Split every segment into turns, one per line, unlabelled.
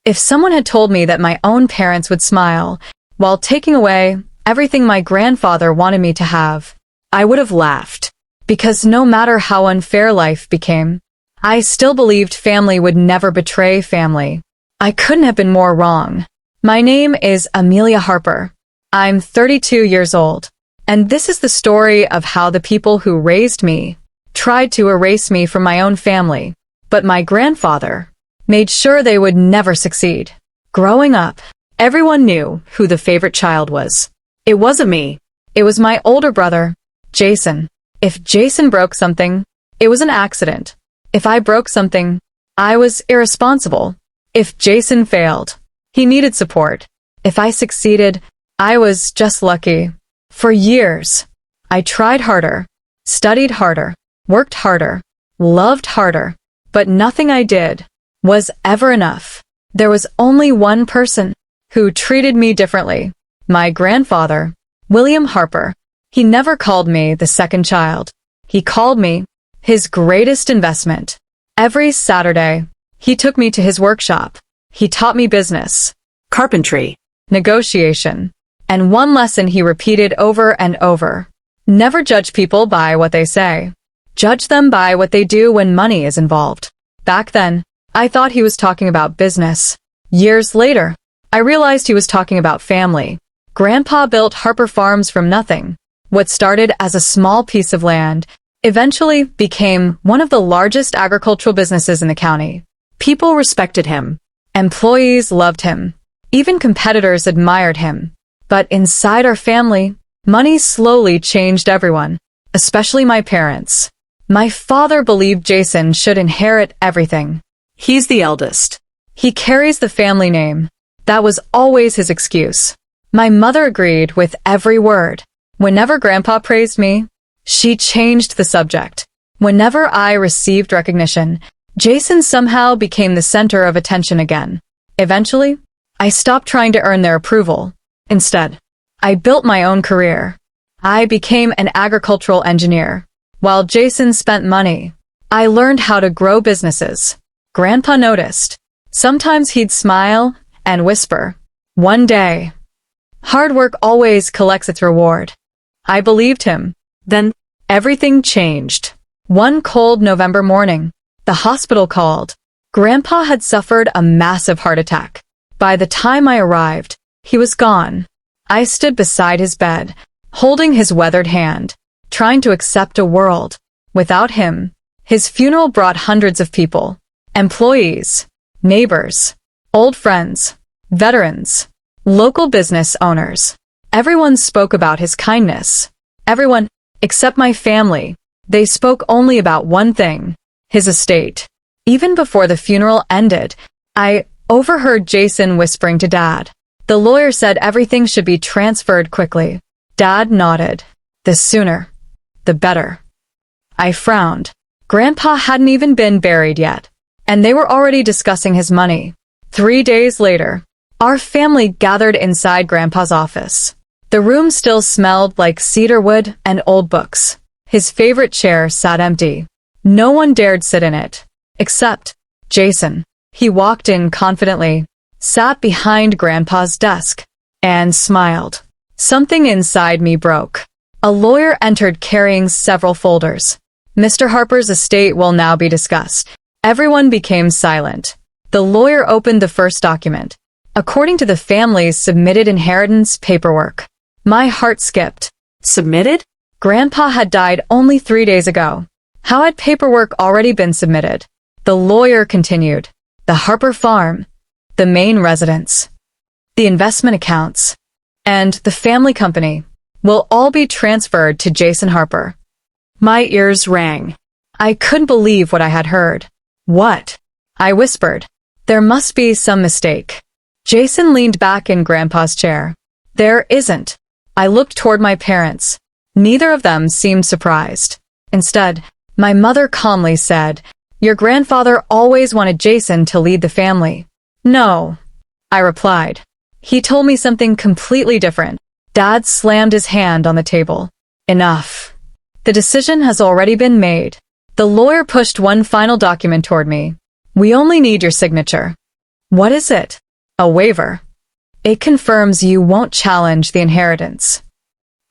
If someone had told me that my own parents would smile while taking away everything my grandfather wanted me to have, I would have laughed. Because no matter how unfair life became, I still believed family would never betray family. I couldn't have been more wrong. My name is Amelia Harper. I'm 32 years old, and this is the story of how the people who raised me tried to erase me from my own family, but my grandfather made sure they would never succeed. Growing up, everyone knew who the favorite child was. It wasn't me. It was my older brother, Jason. If Jason broke something, it was an accident. If I broke something, I was irresponsible. If Jason failed, he needed support. If I succeeded, I was just lucky. For years, I tried harder, studied harder, worked harder, loved harder, but nothing I did was ever enough. There was only one person who treated me differently. My grandfather, William Harper. He never called me the second child. He called me his greatest investment. Every Saturday, he took me to his workshop. He taught me business, carpentry, negotiation, and one lesson he repeated over and over. Never judge people by what they say. Judge them by what they do when money is involved. Back then, I thought he was talking about business. Years later, I realized he was talking about family. Grandpa built Harper Farms from nothing. What started as a small piece of land eventually became one of the largest agricultural businesses in the county. People respected him. Employees loved him. Even competitors admired him. But inside our family, money slowly changed everyone, especially my parents. My father believed Jason should inherit everything. He's the eldest. He carries the family name. That was always his excuse. My mother agreed with every word. Whenever Grandpa praised me, she changed the subject. Whenever I received recognition, Jason somehow became the center of attention again. Eventually, I stopped trying to earn their approval. Instead, I built my own career. I became an agricultural engineer. While Jason spent money, I learned how to grow businesses. Grandpa noticed. Sometimes he'd smile and whisper, "One day, hard work always collects its reward." I believed him. Then, everything changed. One cold November morning, the hospital called. Grandpa had suffered a massive heart attack. By the time I arrived, he was gone. I stood beside his bed, holding his weathered hand, trying to accept a world without him. His funeral brought hundreds of people. Employees, neighbors, old friends, veterans, local business owners. Everyone spoke about his kindness. Everyone, except my family. They spoke only about one thing, his estate. Even before the funeral ended, I overheard Jason whispering to Dad. The lawyer said everything should be transferred quickly. Dad nodded. The sooner, the better. I frowned. Grandpa hadn't even been buried yet, and they were already discussing his money. 3 days later, our family gathered inside Grandpa's office. The room still smelled like cedar wood and old books. His favorite chair sat empty. No one dared sit in it, except Jason. He walked in confidently, sat behind Grandpa's desk, and smiled. Something inside me broke. A lawyer entered carrying several folders. Mr. Harper's estate will now be discussed. Everyone became silent. The lawyer opened the first document. According to the family's submitted inheritance paperwork. My heart skipped. Submitted? Grandpa had died only 3 days ago. How had paperwork already been submitted? The lawyer continued. The Harper farm, the main residence, the investment accounts, and the family company will all be transferred to Jason Harper. My ears rang. I couldn't believe what I had heard. What? I whispered. There must be some mistake. Jason leaned back in Grandpa's chair. There isn't. I looked toward my parents. Neither of them seemed surprised. Instead, my mother calmly said, "Your grandfather always wanted Jason to lead the family." "No," I replied. "He told me something completely different." Dad slammed his hand on the table. "Enough. The decision has already been made." The lawyer pushed one final document toward me. "We only need your signature." What is it? A waiver. It confirms you won't challenge the inheritance.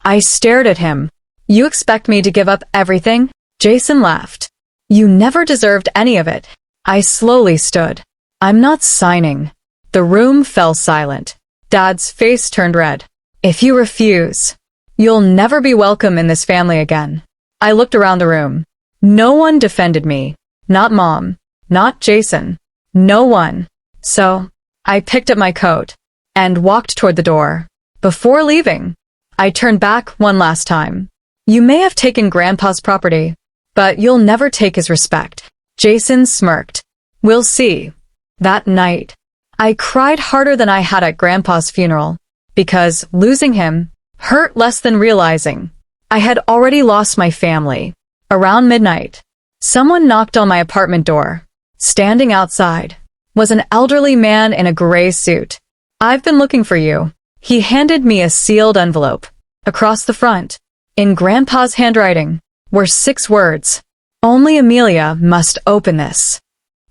I stared at him. You expect me to give up everything? Jason laughed. You never deserved any of it. I slowly stood. I'm not signing. The room fell silent. Dad's face turned red. If you refuse, you'll never be welcome in this family again. I looked around the room. No one defended me. Not Mom. Not Jason. No one. So, I picked up my coat and walked toward the door. Before leaving, I turned back one last time. You may have taken Grandpa's property, but you'll never take his respect. Jason smirked. We'll see. That night, I cried harder than I had at Grandpa's funeral, because losing him hurt less than realizing I had already lost my family. Around midnight, someone knocked on my apartment door. Standing outside was an elderly man in a gray suit. I've been looking for you. He handed me a sealed envelope. Across the front, in Grandpa's handwriting, were 6 words. Only Amelia must open this.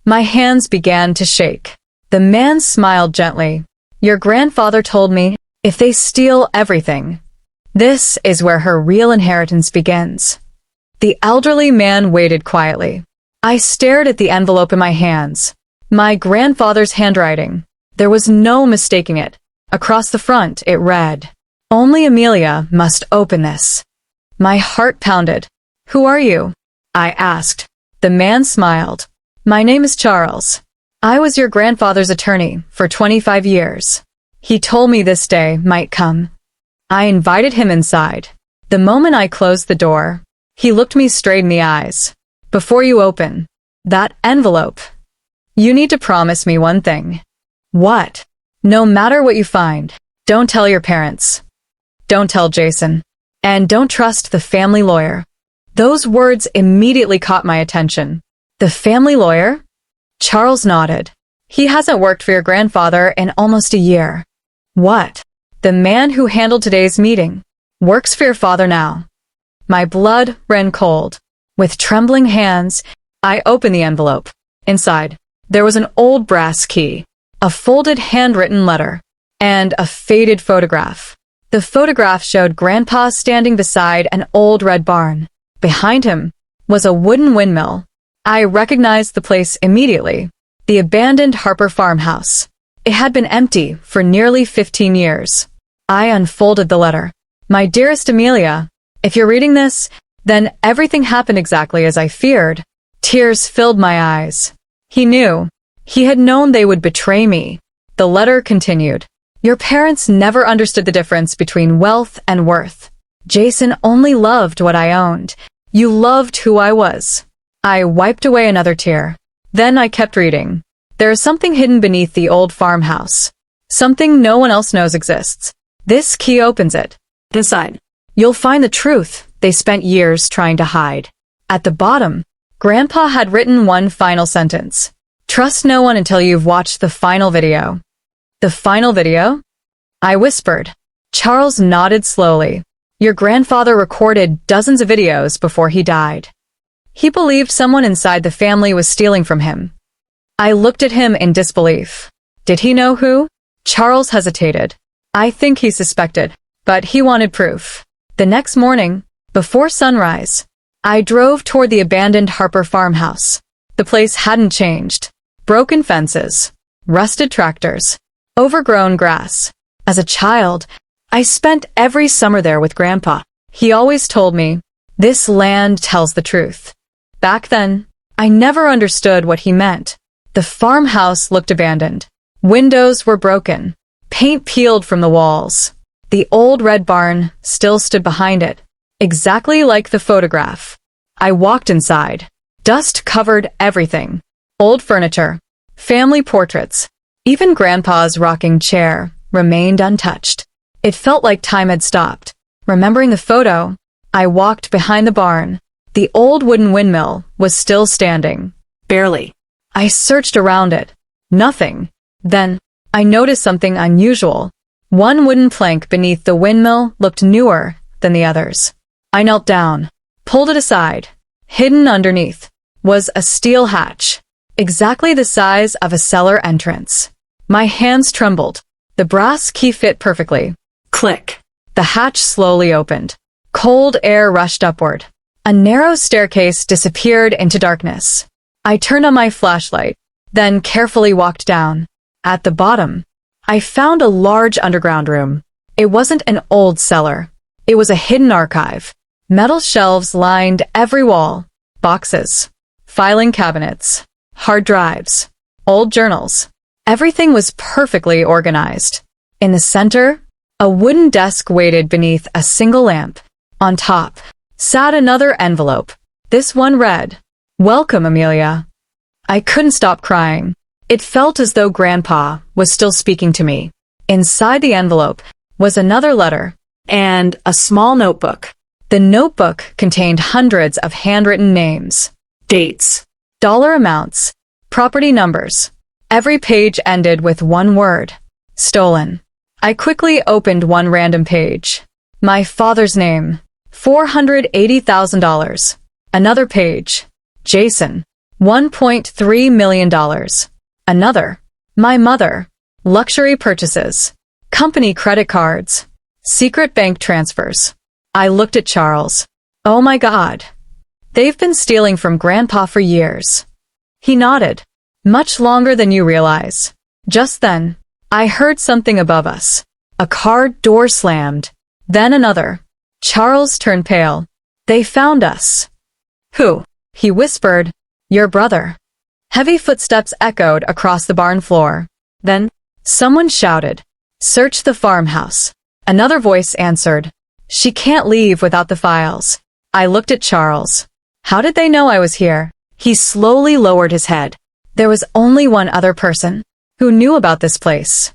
My hands began to shake. The man smiled gently. Your grandfather told me, if they steal everything, this is where her real inheritance begins. The elderly man waited quietly. I stared at the envelope in my hands. My grandfather's handwriting. There was no mistaking it. Across the front, it read, Only Amelia must open this. My heart pounded. Who are you? I asked. The man smiled. My name is Charles. I was your grandfather's attorney for 25 years. He told me this day might come. I invited him inside. The moment I closed the door, he looked me straight in the eyes. Before you open that envelope, you need to promise me one thing. What? No matter what you find, don't tell your parents. Don't tell Jason. And don't trust the family lawyer. Those words immediately caught my attention. The family lawyer? Charles nodded. He hasn't worked for your grandfather in almost a year. What? The man who handled today's meeting works for your father now. My blood ran cold. With trembling hands, I opened the envelope. Inside, there was an old brass key, a folded handwritten letter, and a faded photograph. The photograph showed Grandpa standing beside an old red barn. Behind him was a wooden windmill. I recognized the place immediately. The abandoned Harper farmhouse. It had been empty for nearly 15 years. I unfolded the letter. My dearest Amelia, if you're reading this, then everything happened exactly as I feared. Tears filled my eyes. He knew. He had known they would betray me. The letter continued. Your parents never understood the difference between wealth and worth. Jason only loved what I owned. You loved who I was. I wiped away another tear. Then I kept reading. There is something hidden beneath the old farmhouse. Something no one else knows exists. This key opens it. Inside, you'll find the truth they spent years trying to hide. At the bottom, Grandpa had written one final sentence. Trust no one until you've watched the final video. The final video? I whispered. Charles nodded slowly. Your grandfather recorded dozens of videos before he died. He believed someone inside the family was stealing from him. I looked at him in disbelief. Did he know who? Charles hesitated. I think he suspected, but he wanted proof. The next morning, before sunrise, I drove toward the abandoned Harper farmhouse. The place hadn't changed. Broken fences, rusted tractors, overgrown grass. As a child, I spent every summer there with Grandpa. He always told me, this land tells the truth. Back then, I never understood what he meant. The farmhouse looked abandoned. Windows were broken. Paint peeled from the walls. The old red barn still stood behind it, exactly like the photograph. I walked inside. Dust covered everything. Old furniture, family portraits, even Grandpa's rocking chair remained untouched. It felt like time had stopped. Remembering the photo, I walked behind the barn. The old wooden windmill was still standing. Barely. I searched around it. Nothing. Then, I noticed something unusual. One wooden plank beneath the windmill looked newer than the others. I knelt down, pulled it aside. Hidden underneath was a steel hatch, exactly the size of a cellar entrance. My hands trembled. The brass key fit perfectly. Click. The hatch slowly opened. Cold air rushed upward. A narrow staircase disappeared into darkness. I turned on my flashlight, then carefully walked down. At the bottom, I found a large underground room. It wasn't an old cellar. It was a hidden archive. Metal shelves lined every wall. Boxes, filing cabinets, hard drives, old journals. Everything was perfectly organized. In the center, a wooden desk waited beneath a single lamp. On top sat another envelope. This one read, "Welcome, Amelia." I couldn't stop crying. It felt as though Grandpa was still speaking to me. Inside the envelope was another letter and a small notebook. The notebook contained hundreds of handwritten names, dates, dollar amounts, property numbers. Every page ended with one word, stolen. I quickly opened one random page. My father's name, $480,000. Another page, Jason, $1.3 million. Another, my mother, luxury purchases, company credit cards, secret bank transfers. I looked at Charles. Oh my God. They've been stealing from Grandpa for years. He nodded. Much longer than you realize. Just then, I heard something above us. A car door slammed. Then another. Charles turned pale. They found us. Who? He whispered. Your brother. Heavy footsteps echoed across the barn floor. Then, someone shouted, "Search the farmhouse." Another voice answered, "She can't leave without the files." I looked at Charles. How did they know I was here? He slowly lowered his head. There was only one other person who knew about this place.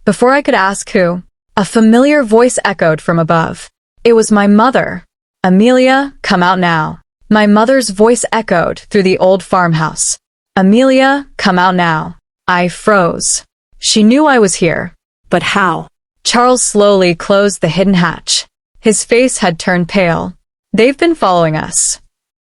Before I could ask who, a familiar voice echoed from above. It was my mother. "Amelia, come out now." My mother's voice echoed through the old farmhouse. "Amelia, come out now." I froze. She knew I was here. But how? Charles slowly closed the hidden hatch. His face had turned pale. "They've been following us."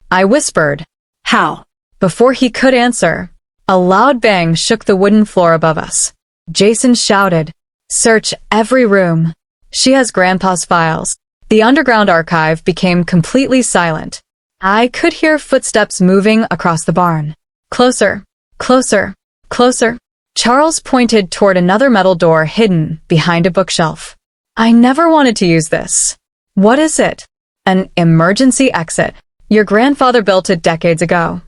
I whispered, "How?" Before he could answer, a loud bang shook the wooden floor above us. Jason shouted, "Search every room. She has Grandpa's files." The underground archive became completely silent. I could hear footsteps moving across the barn. Closer, closer, closer. Charles pointed toward another metal door hidden behind a bookshelf. I never wanted to use this. What is it? An emergency exit. Your grandfather built it decades ago.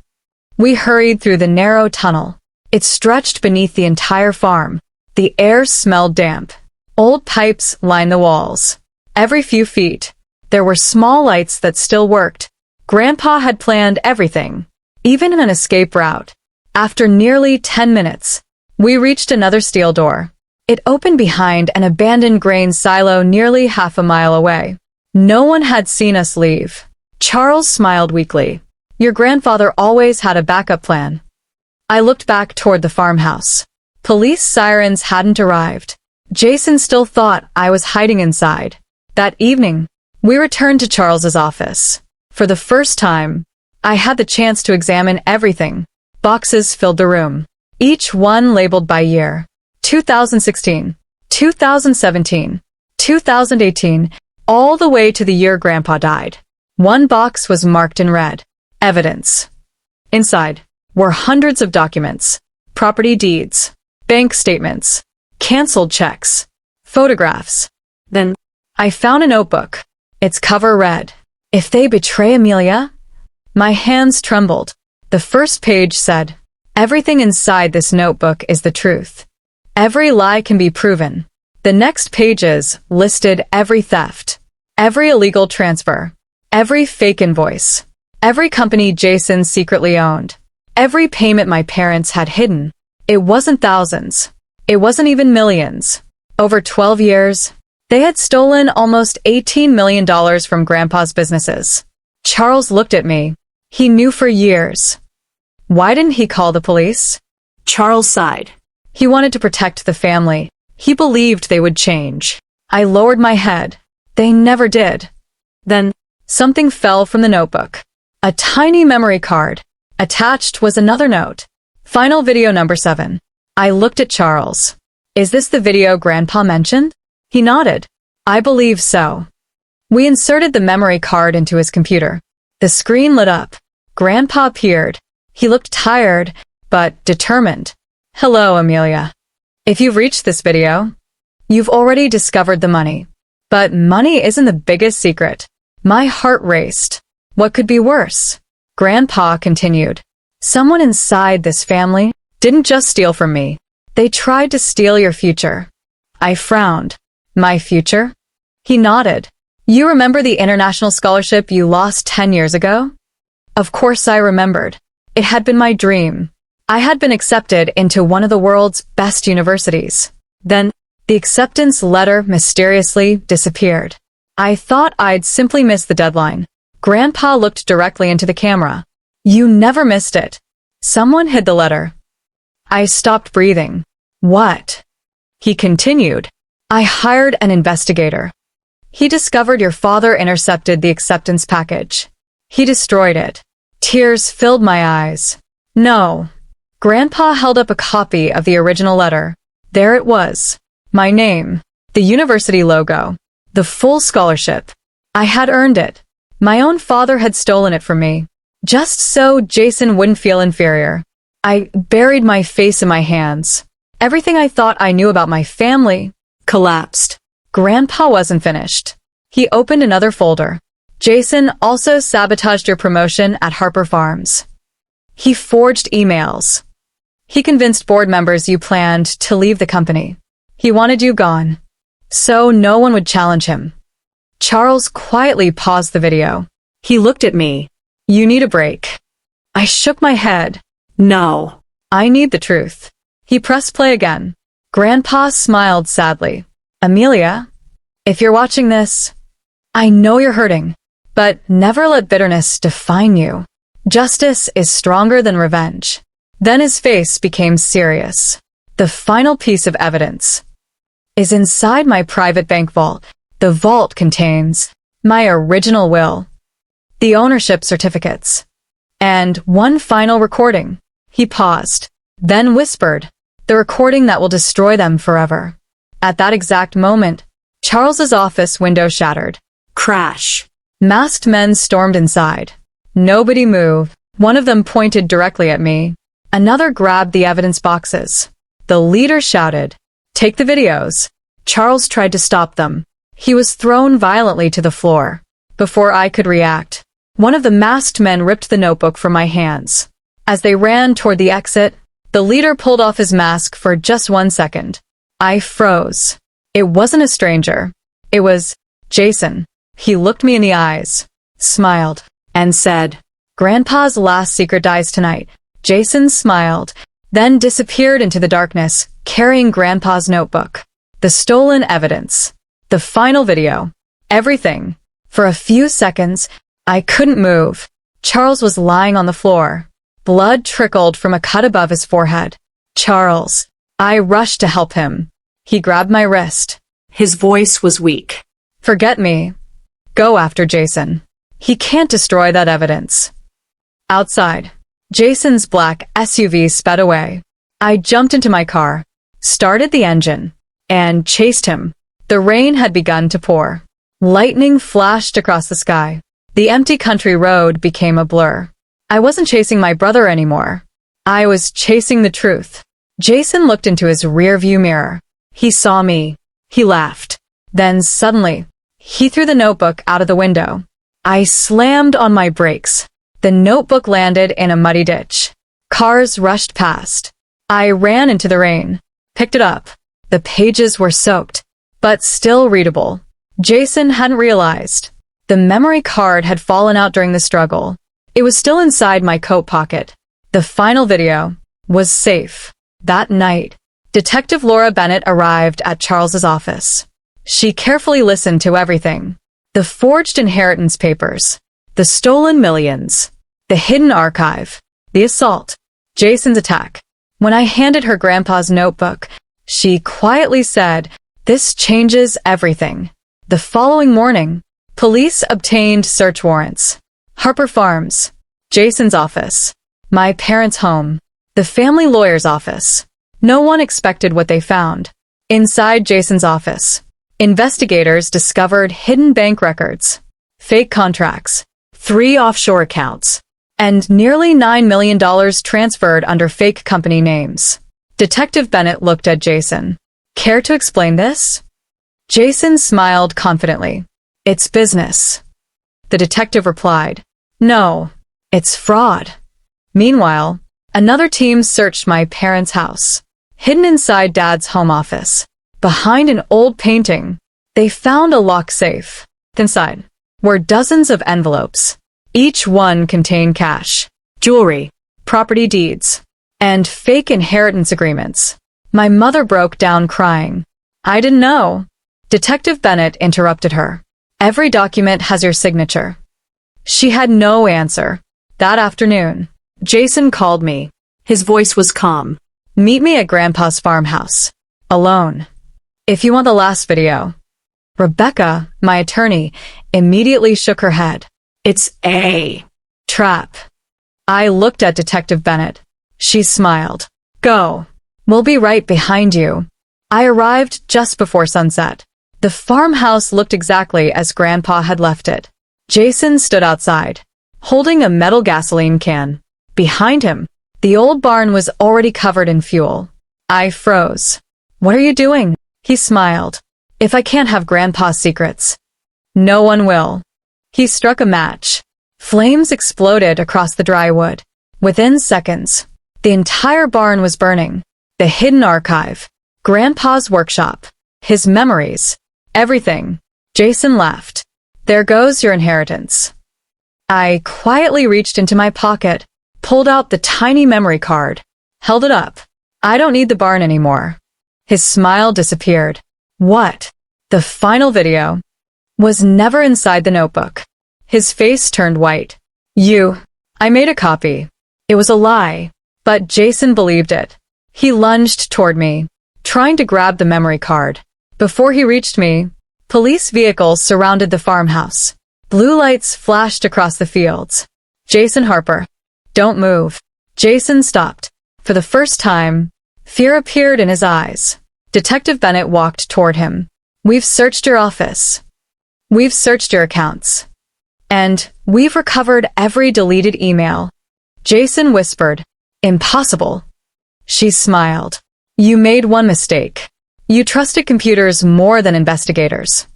We hurried through the narrow tunnel. It stretched beneath the entire farm. The air smelled damp. Old pipes lined the walls. Every few feet, there were small lights that still worked. Grandpa had planned everything, even an escape route. After nearly 10 minutes, we reached another steel door. It opened behind an abandoned grain silo nearly half a mile away. No one had seen us leave. Charles smiled weakly. Your grandfather always had a backup plan. I looked back toward the farmhouse. Police sirens hadn't arrived. Jason still thought I was hiding inside. That evening, we returned to Charles's office. For the first time, I had the chance to examine everything. Boxes filled the room, each one labeled by year. 2016, 2017, 2018, all the way to the year Grandpa died. One box was marked in red. Evidence. Inside were hundreds of documents, property deeds, bank statements, canceled checks, photographs. Then, I found a notebook. Its cover read, "If they betray Amelia." My hands trembled. The first page said, "Everything inside this notebook is the truth. Every lie can be proven." The next pages listed every theft, every illegal transfer, every fake invoice, every company Jason secretly owned, every payment my parents had hidden. It wasn't thousands. It wasn't even millions. Over 12 years, they had stolen almost $18 million from Grandpa's businesses. Charles looked at me. He knew for years. Why didn't he call the police? Charles sighed. He wanted to protect the family. He believed they would change. I lowered my head. They never did. Then, something fell from the notebook. A tiny memory card. Attached was another note. Final video number 7. I looked at Charles. Is this the video Grandpa mentioned? He nodded. I believe so. We inserted the memory card into his computer. The screen lit up. Grandpa appeared. He looked tired, but determined. Hello, Amelia. If you've reached this video, you've already discovered the money. But money isn't the biggest secret. My heart raced. What could be worse? Grandpa continued. Someone inside this family didn't just steal from me. They tried to steal your future. I frowned. My future? He nodded. You remember the international scholarship you lost 10 years ago? Of course I remembered. It had been my dream. I had been accepted into one of the world's best universities. Then, the acceptance letter mysteriously disappeared. I thought I'd simply missed the deadline. Grandpa looked directly into the camera. You never missed it. Someone hid the letter. I stopped breathing. What? He continued. I hired an investigator. He discovered your father intercepted the acceptance package. He destroyed it. Tears filled my eyes. No. Grandpa held up a copy of the original letter. There it was. My name. The university logo. The full scholarship. I had earned it. My own father had stolen it from me. Just so Jason wouldn't feel inferior. I buried my face in my hands. Everything I thought I knew about my family collapsed. Grandpa wasn't finished. He opened another folder. Jason also sabotaged your promotion at Harper Farms. He forged emails. He convinced board members you planned to leave the company. He wanted you gone, so no one would challenge him. Charles quietly paused the video. He looked at me. You need a break. I shook my head. No. I need the truth. He pressed play again. Grandpa smiled sadly. Amelia, if you're watching this, I know you're hurting, but never let bitterness define you. Justice is stronger than revenge. Then his face became serious. The final piece of evidence is inside my private bank vault. The vault contains my original will, the ownership certificates, and one final recording. He paused, then whispered, the recording that will destroy them forever. At that exact moment, Charles's office window shattered. Crash. Masked men stormed inside. Nobody moved. One of them pointed directly at me. Another grabbed the evidence boxes. The leader shouted, "Take the videos." Charles tried to stop them. He was thrown violently to the floor. Before I could react, one of the masked men ripped the notebook from my hands. As they ran toward the exit, the leader pulled off his mask for just 1 second. I froze. It wasn't a stranger. It was Jason. He looked me in the eyes, smiled, and said, "Grandpa's last secret dies tonight." Jason smiled, then disappeared into the darkness, carrying Grandpa's notebook. The stolen evidence. The final video. Everything. For a few seconds, I couldn't move. Charles was lying on the floor. Blood trickled from a cut above his forehead. Charles. I rushed to help him. He grabbed my wrist. His voice was weak. Forget me. Go after Jason. He can't destroy that evidence. Outside, Jason's black SUV sped away. I jumped into my car, started the engine, and chased him. The rain had begun to pour. Lightning flashed across the sky. The empty country road became a blur. I wasn't chasing my brother anymore. I was chasing the truth. Jason looked into his rearview mirror. He saw me. He laughed. Then suddenly, he threw the notebook out of the window. I slammed on my brakes. The notebook landed in a muddy ditch. Cars rushed past. I ran into the rain, picked it up. The pages were soaked, but still readable. Jason hadn't realized. The memory card had fallen out during the struggle. It was still inside my coat pocket. The final video was safe. That night, Detective Laura Bennett arrived at Charles's office. She carefully listened to everything. The forged inheritance papers, the stolen millions, the hidden archive, the assault, Jason's attack. When I handed her Grandpa's notebook, she quietly said, "This changes everything." The following morning, police obtained search warrants. Harper Farms, Jason's office, my parents' home, the family lawyer's office, No one expected what they found. Inside Jason's office, investigators discovered hidden bank records, fake contracts, 3 offshore accounts, and nearly $9 million transferred under fake company names. Detective Bennett looked at Jason. Care to explain this? Jason smiled confidently. It's business. The detective replied. No, it's fraud. Meanwhile, another team searched my parents' house. Hidden inside Dad's home office, behind an old painting, they found a locked safe. Inside were dozens of envelopes. Each one contained cash, jewelry, property deeds, and fake inheritance agreements. My mother broke down crying. I didn't know. Detective Bennett interrupted her. Every document has your signature. She had no answer. That afternoon, Jason called me. His voice was calm. Meet me at Grandpa's farmhouse. Alone. If you want the last video. Rebecca, my attorney, immediately shook her head. It's a trap. I looked at Detective Bennett. She smiled. Go. We'll be right behind you. I arrived just before sunset. The farmhouse looked exactly as Grandpa had left it. Jason stood outside, holding a metal gasoline can. Behind him, the old barn was already covered in fuel. I froze. What are you doing? He smiled. If I can't have Grandpa's secrets, no one will. He struck a match. Flames exploded across the dry wood. Within seconds, the entire barn was burning. The hidden archive, Grandpa's workshop, his memories, everything. Jason laughed. There goes your inheritance. I quietly reached into my pocket, pulled out the tiny memory card, held it up. I don't need the barn anymore. His smile disappeared. What? The final video was never inside the notebook. His face turned white. I made a copy. It was a lie, but Jason believed it. He lunged toward me, trying to grab the memory card. Before he reached me, police vehicles surrounded the farmhouse. Blue lights flashed across the fields. Jason Harper. Don't move. Jason stopped. For the first time, fear appeared in his eyes. Detective Bennett walked toward him. We've searched your office. We've searched your accounts. And we've recovered every deleted email. Jason whispered. Impossible. She smiled. You made one mistake. You trusted computers more than investigators.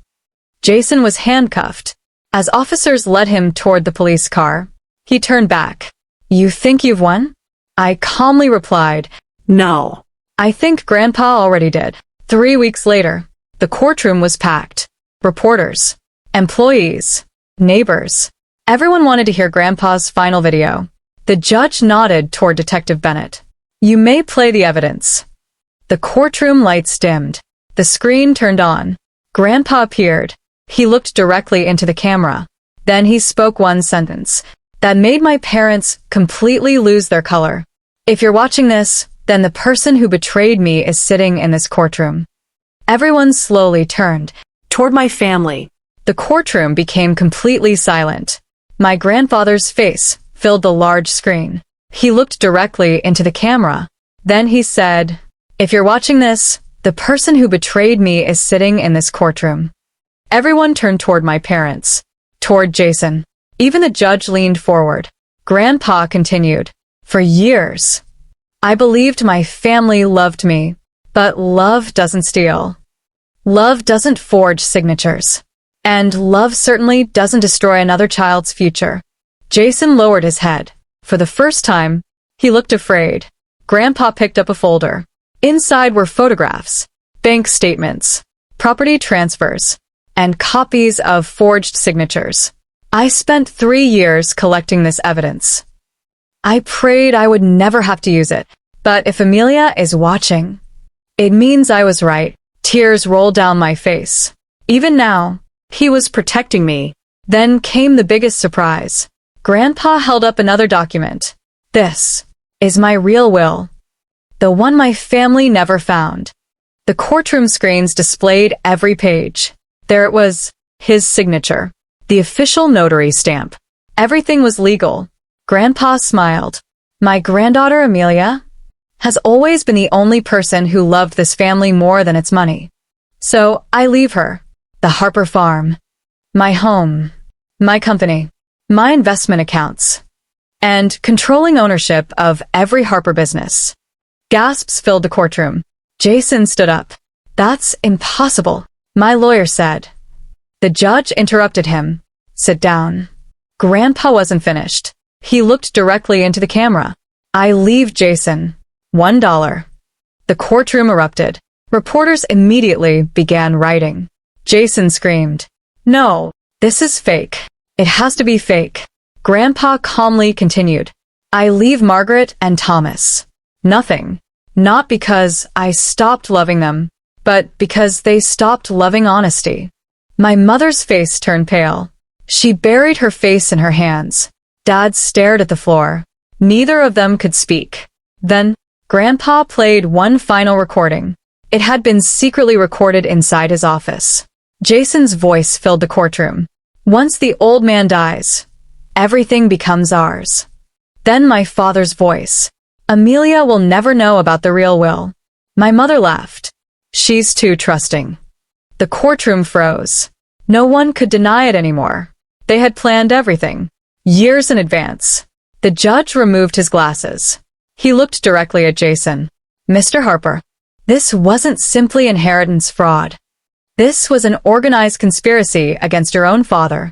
Jason was handcuffed. As officers led him toward the police car, he turned back. You think you've won? I calmly replied, no. I think Grandpa already did. 3 weeks later, the courtroom was packed. Reporters, employees, neighbors. Everyone wanted to hear Grandpa's final video. The judge nodded toward Detective Bennett. You may play the evidence. The courtroom lights dimmed. The screen turned on. Grandpa appeared. He looked directly into the camera. Then he spoke one sentence that made my parents completely lose their color. If you're watching this, then the person who betrayed me is sitting in this courtroom. Everyone slowly turned toward my family. The courtroom became completely silent. My grandfather's face filled the large screen. He looked directly into the camera. Then he said, if you're watching this, the person who betrayed me is sitting in this courtroom. Everyone turned toward my parents, toward Jason. Even the judge leaned forward. Grandpa continued, for years, I believed my family loved me, but love doesn't steal. Love doesn't forge signatures. And love certainly doesn't destroy another child's future. Jason lowered his head. For the first time, he looked afraid. Grandpa picked up a folder. Inside were photographs, bank statements, property transfers, and copies of forged signatures. I spent 3 years collecting this evidence. I prayed I would never have to use it, but if Amelia is watching, it means I was right. Tears rolled down my face. Even now, he was protecting me. Then came the biggest surprise. Grandpa held up another document. This is my real will. The one my family never found. The courtroom screens displayed every page. There it was, his signature, the official notary stamp. Everything was legal. Grandpa smiled. My granddaughter Amelia? has always been the only person who loved this family more than its money. So I leave her, the Harper farm, my home, my company, my investment accounts, and controlling ownership of every Harper business. Gasps filled the courtroom. Jason stood up. That's impossible, my lawyer said. The judge interrupted him. Sit down. Grandpa wasn't finished. He looked directly into the camera. I leave Jason. $1. The courtroom erupted. Reporters immediately began writing. Jason screamed, "No, this is fake. It has to be fake." Grandpa calmly continued, "I leave Margaret and Thomas. Nothing. Not because I stopped loving them, but because they stopped loving honesty." My mother's face turned pale. She buried her face in her hands. Dad stared at the floor. Neither of them could speak. Then, Grandpa played one final recording. It had been secretly recorded inside his office. Jason's voice filled the courtroom. "Once the old man dies, everything becomes ours." Then my father's voice. "Amelia will never know about the real will." My mother laughed. "She's too trusting." The courtroom froze. No one could deny it anymore. They had planned everything, years in advance. The judge removed his glasses. He looked directly at Jason. "Mr. Harper, this wasn't simply inheritance fraud. This was an organized conspiracy against your own father."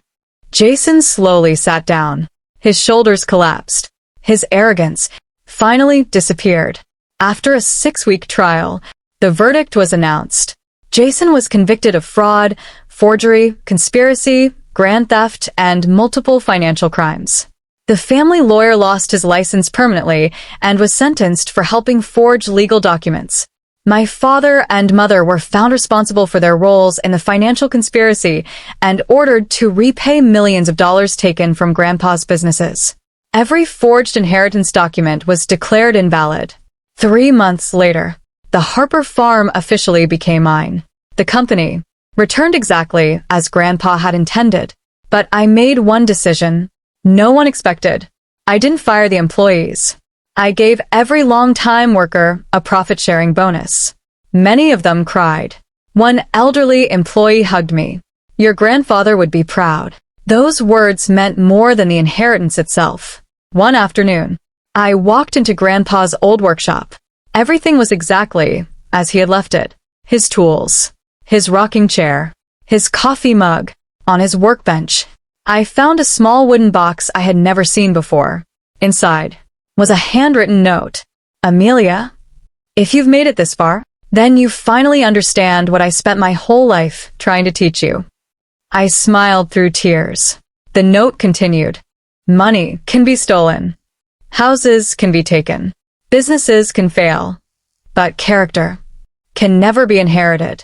Jason slowly sat down. His shoulders collapsed. His arrogance finally disappeared. After a 6-week trial, the verdict was announced. Jason was convicted of fraud, forgery, conspiracy, grand theft, and multiple financial crimes. The family lawyer lost his license permanently and was sentenced for helping forge legal documents. My father and mother were found responsible for their roles in the financial conspiracy and ordered to repay millions of dollars taken from Grandpa's businesses. Every forged inheritance document was declared invalid. 3 months later, the Harper farm officially became mine. The company returned exactly as Grandpa had intended, but I made one decision no one expected. I didn't fire the employees. I gave every long-time worker a profit-sharing bonus. Many of them cried. One elderly employee hugged me. "Your grandfather would be proud." Those words meant more than the inheritance itself. One afternoon, I walked into Grandpa's old workshop. Everything was exactly as he had left it. His tools, his rocking chair, his coffee mug, on his workbench. I found a small wooden box I had never seen before. Inside was a handwritten note. "Amelia, if you've made it this far, then you finally understand what I spent my whole life trying to teach you." I smiled through tears. The note continued. "Money can be stolen. Houses can be taken. Businesses can fail. But character can never be inherited."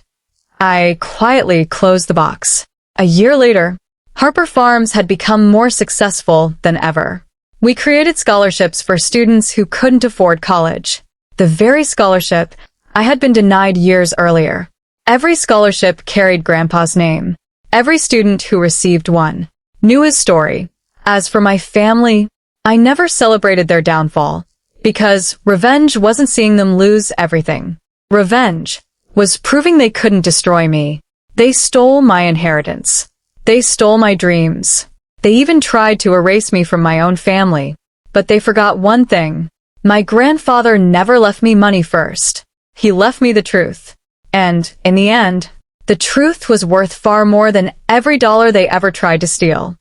I quietly closed the box. A year later, Harper Farms had become more successful than ever. We created scholarships for students who couldn't afford college. The very scholarship I had been denied years earlier. Every scholarship carried Grandpa's name. Every student who received one knew his story. As for my family, I never celebrated their downfall, because revenge wasn't seeing them lose everything. Revenge was proving they couldn't destroy me. They stole my inheritance. They stole my dreams. They even tried to erase me from my own family. But they forgot one thing. My grandfather never left me money first. He left me the truth. And, in the end, the truth was worth far more than every dollar they ever tried to steal.